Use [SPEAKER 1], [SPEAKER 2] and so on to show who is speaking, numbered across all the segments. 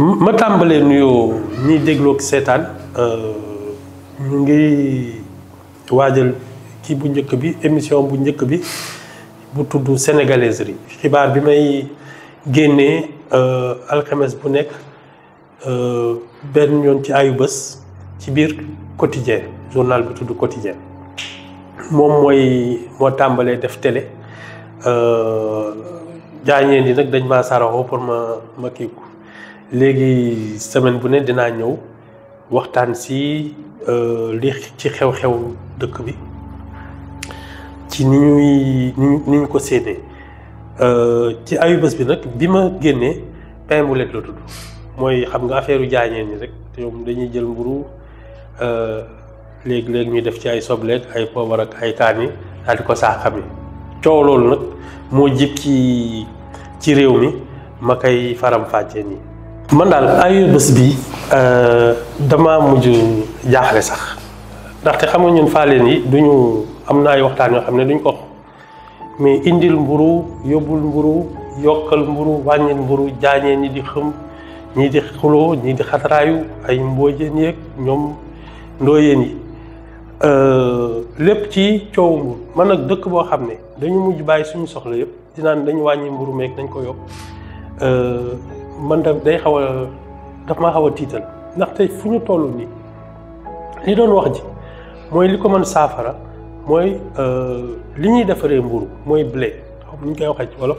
[SPEAKER 1] ma tàmbalee nuyoo ñiy dégloo ak seetaan ñu ngi waajal kii bu njëkk bi émission bu njëkk bi bu tudd sénégalaiserie xibaar bi may génnee alxames bu nekk benn yoon ci ayu bés ci biir quotidien journal bi tudd quotidien moom moo tàmbalee def télé jaañeen yi nag dañ maa saraxoo pour ma kii ko léegi semaine bu ne dinaa ñëw waxtaan si li ci xew-xew dëkk bi ci ni ñu ko séenee ci ayubés bi nag bi ma génnee pain bu lekk la tudd mooy xam nga affaire u jaañeen ñi rek ñoom dañuy jël mburu léegi-léegi ñu def ci ay sobleeg ay poobar ak ay kaan yi daal di ko saaxami coow loolu nag moo jib ci réew mi ma koy faram-fàccee nii. man daal ayubés bi dama mujj jaaxle sax ndaxte xam nga ñun faaleen yi duñu am na ay waxtaan yoo xam ne duñ ko mais indil mburu yóbbul mburu yokkal mburu wàññil mburu jaañee ñi di xëm ñii di xuloo ñii di xataraayu ay mboojeen yeeg ñoom ndooyeen yi lépp ci coowu mburu man nag dëkk boo xam ne dañu mujj bàyyi suñu soxla yëpp dinaan dañu wàññi mburu meeg dañ ko yokk man day xaw a daf maa xaw a tiital ndaxte fu ñu toll nii li doon wax ji mooy li ko mën saafara mooy li ñuy defaree mburu mooy blé xam ñu koy waxee ci wolof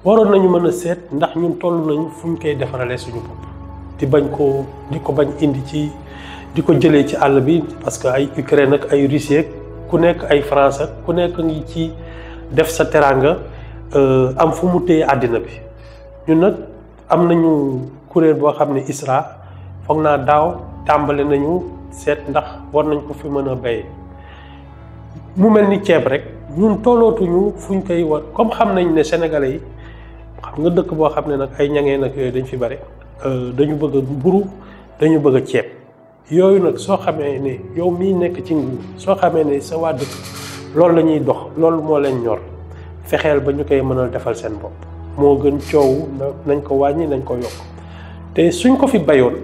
[SPEAKER 1] waroon nañu mën a seet ndax ñun toll nañu fu ñu koy defaralee suñu bopp di ko bañ indi ci di ko jëlee ci àll bi parce que ay Ukraine ak ay Russie ku nekk ay France ak ku nekk ngi ci def sa teranga am fu mu téye àddina bi ñun nag am nañu kuréel boo xam ne ISRA foog naa daaw tàmbale nañu seet ndax war nañ ko fi mën a béyee mu mel ni ceeb rek ñun tollootuñu fuñ koy war comme xam nañ ne sénégalais yi xam nga dëkk boo xam ne nag ay ñangee nag yooyu dañ fi bare dañu bëgg a mburu dañu bëgg a ceeb yooyu nag soo xamee ne yow miy nekk ci nguur soo xamee ne sa waa dëkk loolu la ñuy dox loolu moo leen ñor fexeel ba ñu koy mënal defal seen bopp moo gën coow nañ ko wàññi nañ ko yokk te suñ ko fi bayoon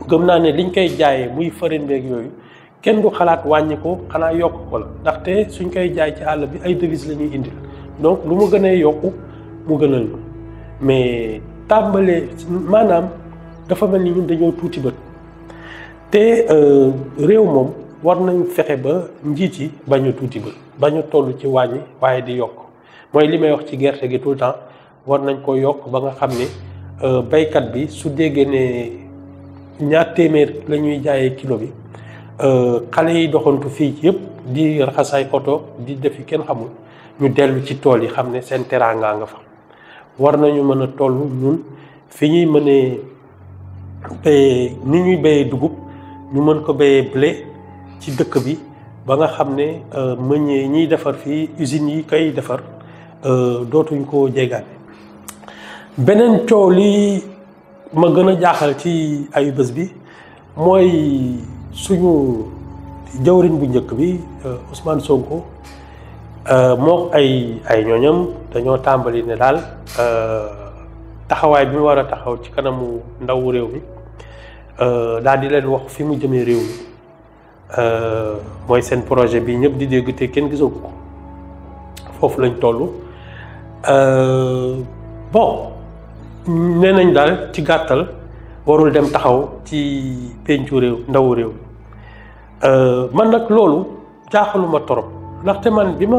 [SPEAKER 1] gëm naa ne liñ koy jaayee muy farine beeg yooyu kenn du xalaat wàññi ko xanaa yokk ko la ndaxte suñ koy jaay ci àll bi ay devises la ñuy indil donc lu mu gënee yokku mu gënal ñu mais tàmbalee maanaam dafa mel ni ñun dañoo tuuti bët te réew moom war nañ fexe ba njiit yi bañ a tuuti bët bañ a toll ci wàññi waaye di yokk mooy li may wax ci gerte gi tout le temps war nañ ko yokk ba nga xam ne baykat bi su déggee ne ñaar téeméer la ñuy jaayee kilo bi xale yi doxantu fii yëpp di raxas ay oto di defi kenn xamul ñu dellu ci tool yi xam ne seen teraanga nga fa war nañu mën a toll ñun fi ñuy mënee béyee ni ñuy béyee dugub ñu mën ko béyee blé ci dëkk bi ba nga xam ne meññee ñiy defar fii usines yi koy defar dootuñ ko jéegaane beneen coow li ma gën a jaaxal ci ayubés bi mooy suñu jawriñ bu njëkk bi Ousmane Sonko moo ay ñooñam dañoo tàmbali ne daal taxawaay bi mu war a taxaw ci kanamu ndawu réew mi daal di leen wax fi mu jëmee réew mi mooy seen projet bi ñëpp di dégg te kenn gisagu ko foofu lañ toll bon nee nañ daal ci gàttal warul dem taxaw ci pencu réew ndawu réew man nag loolu jaaxaluma torop ndaxte man bi ma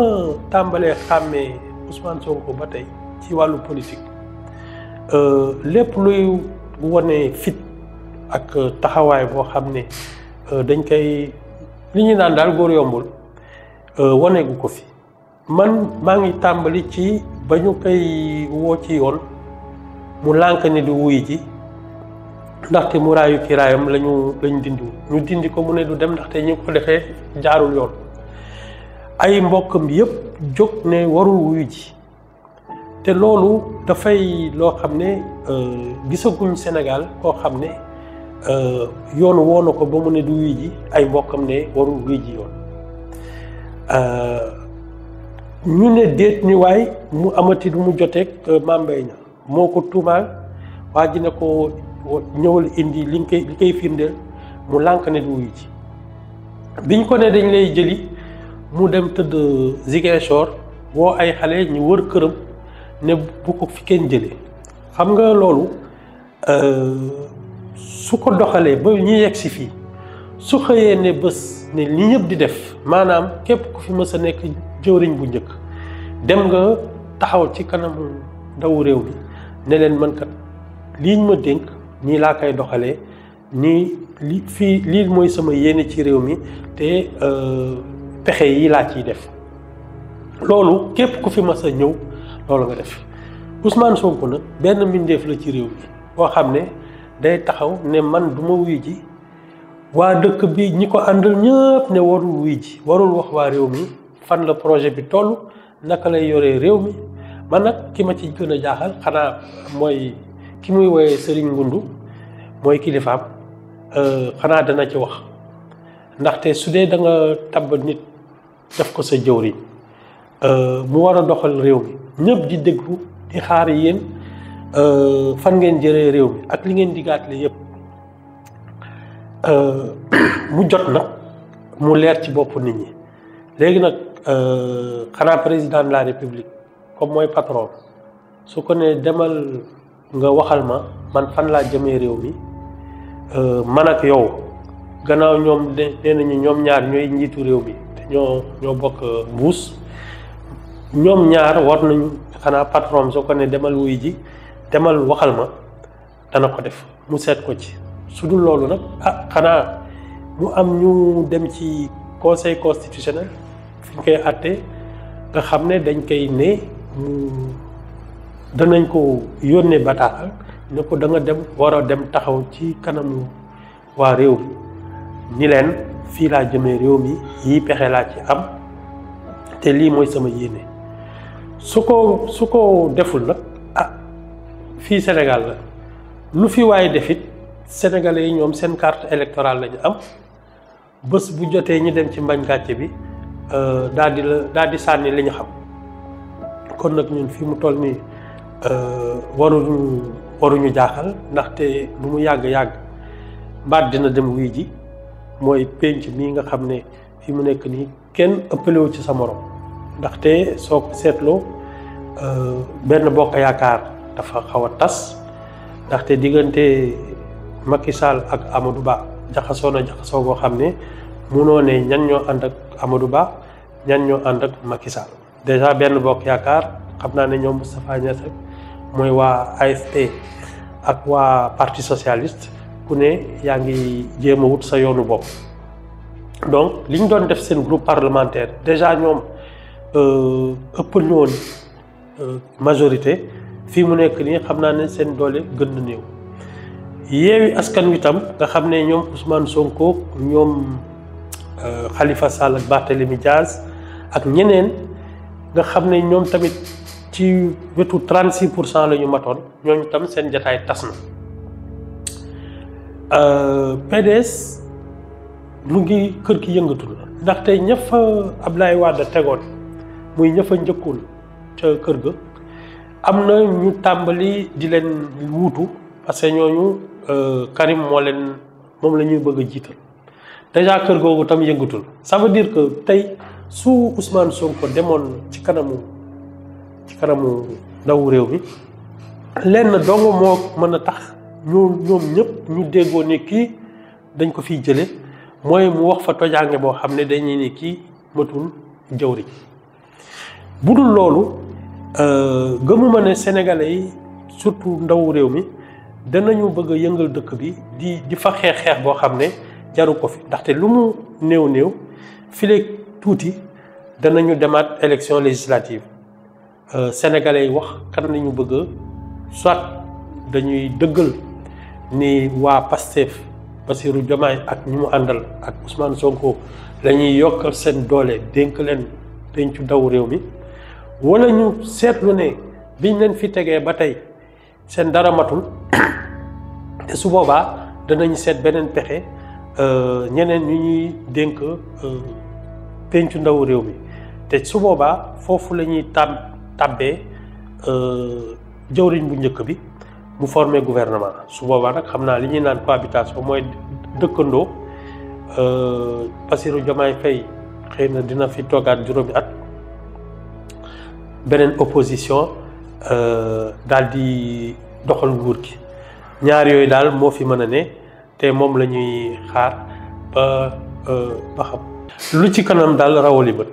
[SPEAKER 1] tàmbalee xàmmee Ousmane Sonko ba tey ci wàllu politique lépp luy wane fit ak taxawaay boo xam ne dañ koy li ñu naan daal góor yombul waneegu ko fi man maa ngi tàmbali ci ba ñu koy woo ci yoon mu lànk ni di wuy ji ndaxte mu raayu kiraayam lañu dindi ñu dindi ko mu ne du dem ndaxte ñu ko defee jaarul yoon ay mbokkam yëpp jóg ne warul wuyu ji te loolu dafay loo xam ne gisaguñ Sénégal koo xam ne yoon woo na ko ba mu ne du wuyu ji ay mbokkam ne warul wuyu ji yoon ñu ne déet ni waay mu amati lu mu joteeg Mame Mbaye Niang moo ko tuumaal waa ji ne ko ñëwal indi li koy firndeel mu lànk ne du wuyu ji biñ ko ne dañ lay jëli mu dem tëdd Ziguinchor woo ay xale ñu wër këram ne bu ko fi kenn jëlee xam nga loolu su ko doxalee ba ñu yegg si fii su xëyee ne bés ne li ñëpp di def maanaam képp ku fi mës a nekk jëwriñ bu njëkk dem nga taxaw ci kanamu ndawu réew mi ne leen man kat liñ ma dénk nii laa koy doxalee nii lii mooy sama yéene ci réew mi te pexe yi laa ciy def loolu képp ku fi mas a ñëw loolu nga def Ousmane Sonko nag benn mbindeef la ci réew mi boo xam ne day taxaw ne man du ma wuy ji waa dëkk bi ñi ko àndal ñëpp ne warul wuy ji warul wax waa réew mi fan la projet bi toll naka lay yoree réew mi man nag ki ma ci gën a jaaxal xanaa mooy ki muy woowee Serigne Ngundu mooy kilifaam xanaa dana ci wax ndaxte su dee da nga tabb nit def ko sa jëwriñ mu war a doxal réew mi ñëpp di déglu di xaar yéen fan ngeen jëree réew mi ak li ngeen digaatle yépp mu jot nag mu leer ci bopp nit ñi léegi nag xanaa président de la république comme mooy patron su ko ne demal nga waxal ma man fan laa jëmee réew mi man ak yow gannaaw ñoom nee nañu ñoom ñaar ñooy njiitu réew mi te ñoo bokk mbuus ñoom ñaar war nañu xanaa patron su ko ne demal wuy ji demal waxal ma dana ko def mu seet ko ci su dul loolu nag xanaa mu am ñu dem ci conseil constitutionnel fi ñu koy àtte nga xam ne dañ koy ne danañ ko yónnee bataaxal ne ko da nga dem war a dem taxaw ci kanamu waa réew mi ni leen fii laa jëmee réew mi yii pexe laa ci am te lii mooy sama yéene su ko deful nag fii Sénégal la lu fi waaye defit sénégalais yi ñoom seen carte électorale lañu am bés bu jotee ñi dem ci mbañ gàcce bi daal di sànni li ñu xam kon nag ñun fi mu toll nii waruñu jaaxal ndaxte lu mu yàgg-yàgg mbaat dina dem wuy ji mooy pénc mii nga xam ne fi mu nekk nii kenn ëppalewu ci sa morom ndaxte soo ko seetloo benn bokk yaakaar dafa xaw a tas ndaxte diggante Macky Sall ak Amadou Ba jaxasoo goo xam ne munoo ne ñan ñoo ànd ak Amadou Ba ñan ñoo ànd ak Macky Sall déjà benn bokk yaakaar xam naa ne ñoom Moustapha Niasse mooy waa AFP ak waa parti socialiste ku ne yaa ngi jéem a wut sa yoonu bopp donc li ñu doon def seen groupe parlementaire déjà ñoom ëppal ñu woon majorité fii mu nekk nii xam naa ne seen doole gën na néew Yewwi Askan Wi tam nga xam ne ñoom Ousmane Sonko ñoom Khalifa Sall ak Barthélémy Diaz ak ñeneen nga xam ne ñoom tamit ci wetu 36% la ñu matoon ñooñu tam seen jataay tas na PDS mu ngi kër gi yëngatu na ndaxte ña fa Ablaye Wade tegoon muy ña fa njëkkoon ca kër ga am na ñu tàmbali di leen wuutu parce que ñooñu Karim moom la ñuy bëgg a jiital déjà kër googu tam yëngatul ça veut dire que tey su Ousmane Sonko demoon ci kanamu ndawu réew mi lenn dong moo mën a tax ñoom ñëpp ñu déggoo ne kii dañ ko fiy jële mooy mu wax fa tojaange boo xam ne dañuy ne kii matul jawriñ bu dul loolu gëmuma ne sénégalais yi surtout ndawu réew mi danañu bëgg a yëngal dëkk bi di fa xeex boo xam ne jaru ko fi ndaxte lu mu néew fileeg tuuti danañu demaat élection législative sénégalais yi wax kan nañu bëgg soit dañuy dëggal ni waa Pastef Bassirou Diomaye ak ñi mu àndal ak Ousmane Sonko la ñuy yokkal seen doole dénk leen dencu ndaw réew mi wala ñu seetlu ne biñ leen fi tegee ba tey seen dara matul te su boobaa danañ seet beneen pexe ñeneen ñu ñuy dénk pencu ndaw réew mi te su boobaa foofu la ñuy tàbbee jëwriñ bu njëkk bi mu former gouvernement su boobaa nag xam naa li ñuy naan cohabitation mooy dëkkandoo Bassirou Diomaye Faye xëy na dina fi toogaat juróomi at beneen opposition daal di doxal nguur gi ñaar yooyu daal moo fi mën a ne te moom la ñuy xaar ba xam lu ci kanam daal rawali bët